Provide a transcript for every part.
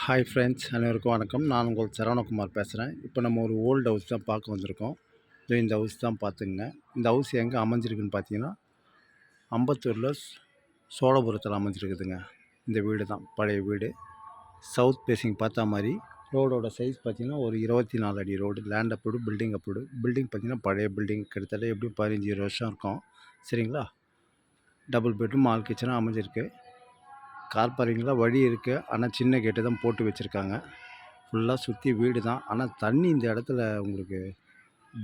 Hi friends, அனைவருக்கும் வணக்கம். நான் உங்கள் சரவணகுமார் பேசுகிறேன். இப்போ நம்ம ஒரு ஓல்டு ஹவுஸ் தான் பார்க்க வந்திருக்கோம். இந்த ஹவுஸ் தான் பார்த்துங்க. இந்த ஹவுஸ் எங்கே அமைஞ்சிருக்குன்னு பார்த்தீங்கன்னா, அம்பத்தூரில் சோழபுரத்தில் அமைஞ்சிருக்குதுங்க. இந்த வீடு தான் பழைய வீடு. சவுத் ஃபேஸிங் பார்த்தா மாதிரி ரோடோட சைஸ் பார்த்திங்கன்னா ஒரு 24 அடி road. Land approved, building approved. Building பார்த்திங்கன்னா பழைய பில்டிங், கிட்டத்தட்ட எப்படியும் 15-20 வருஷம் இருக்கும். சரிங்களா? டபுள் பெட்ரூம் ஆல் கிச்சனாக அமைஞ்சிருக்கு. கார் பார்க்கிங்கில் வழி இருக்குது, ஆனால் சின்ன கேட்டு தான் போட்டு வச்சுருக்காங்க. ஃபுல்லாக சுற்றி வீடு தான். ஆனால் தண்ணி இந்த இடத்துல உங்களுக்கு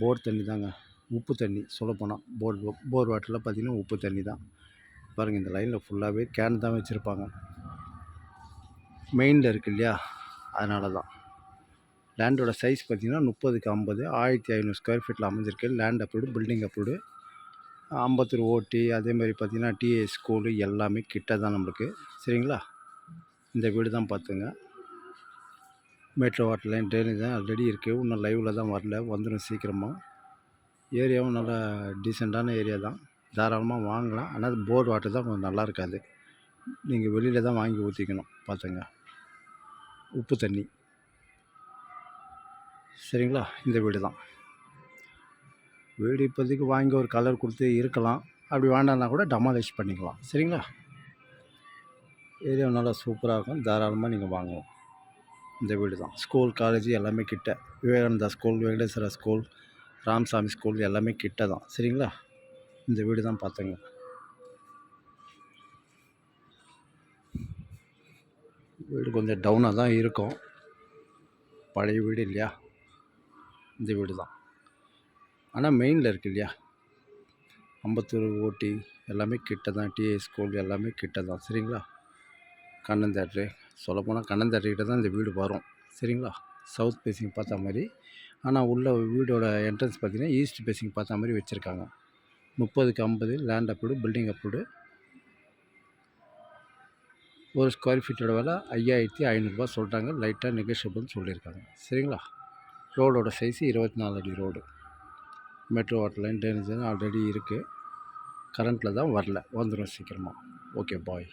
போர் தண்ணி தாங்க, உப்பு தண்ணி. சொல்லப்போனால் போர் வாட்டரில் பார்த்திங்கன்னா உப்பு தண்ணி தான். பாருங்கள், இந்த லைனில் ஃபுல்லாகவே கேன் தான் வச்சுருப்பாங்க. மெயினில் இருக்குது இல்லையா, அதனால தான். லேண்டோட சைஸ் பார்த்திங்கன்னா 30க்கு 50, 1500 ஸ்கொயர் ஃபீட்டில் அமைஞ்சிருக்கு. Land approved, building approved. Ambattur ஓட்டி, அதேமாதிரி பார்த்திங்கன்னா டிஏ ஸ்கூலு எல்லாமே கிட்ட தான் நம்மளுக்கு. சரிங்களா? இந்த வீடு தான் பார்த்துங்க. மெட்ரோ வாட்டர் லைன், ட்ரைனேஜ் தான் ஆல்ரெடி இருக்குது. இன்னும் லைவில் தான் வரல, வந்துடும் சீக்கிரமாக. ஏரியாவும் நல்லா டீசெண்டான ஏரியா தான், தாராளமாக வாங்கலாம். ஆனால் போர் வாட்டர் தான் கொஞ்சம் நல்லா இருக்காது, நீங்கள் வெளியில் தான் வாங்கி ஊற்றிக்கணும். பார்த்துங்க, உப்பு தண்ணி. சரிங்களா? இந்த வீடு தான். வீடு இப்போதைக்கு வாங்கி ஒரு கலர் கொடுத்து இருக்கலாம், அப்படி வேண்டாம்னா கூட டெமாலிஷ் பண்ணிக்கலாம். சரிங்களா? ஏரியா நல்லா சூப்பராக இருக்கும், தாராளமாக நீங்கள் வாங்கலாம். இந்த வீடு தான். ஸ்கூல், காலேஜ் எல்லாமே கிட்ட. Vivekananda school, Venkateswara school, Ramasamy school எல்லாமே கிட்ட தான். சரிங்களா? இந்த வீடு தான் பார்த்துங்க. வீடு கொஞ்சம் டவுனாக தான் இருக்கும், பழைய வீடு இல்லையா. இந்த வீடு தான், ஆனால் மெயினில் இருக்குது இல்லையா. அம்பத்தூர் ஓட்டி எல்லாமே கிட்ட தான். டிஏ ஸ்கூல் எல்லாமே கிட்ட தான். சரிங்களா? கண்ணன் தேட்ரு, சொல்லப்போனால் கண்ணன் தேட்டர்கிட்ட தான் இந்த வீடு வரும். சரிங்களா? சவுத் ஃபேஸிங் பார்த்தா மாதிரி. ஆனால் உள்ள வீடோட என்ட்ரன்ஸ் பார்த்திங்கன்னா ஈஸ்ட் ஃபேஸிங் பார்த்தா மாதிரி வச்சுருக்காங்க. 30க்கு 50 லேண்ட் அப்ரூவ்டு, பில்டிங் அப்ரூவ்டு. ஒரு ஸ்கொயர் ஃபீட்டோட விலை 5500 சொல்கிறாங்க. லைட்டாக நெகோஷியபிள்னு சொல்லியிருக்காங்க. சரிங்களா? ரோடோட சைஸு 24 அடி road. Metro water line, drainage already இருக்குது. கரண்ட்டில் தான் வரல, வந்துடும் சீக்கிரமாக. ஓகே, பாய்.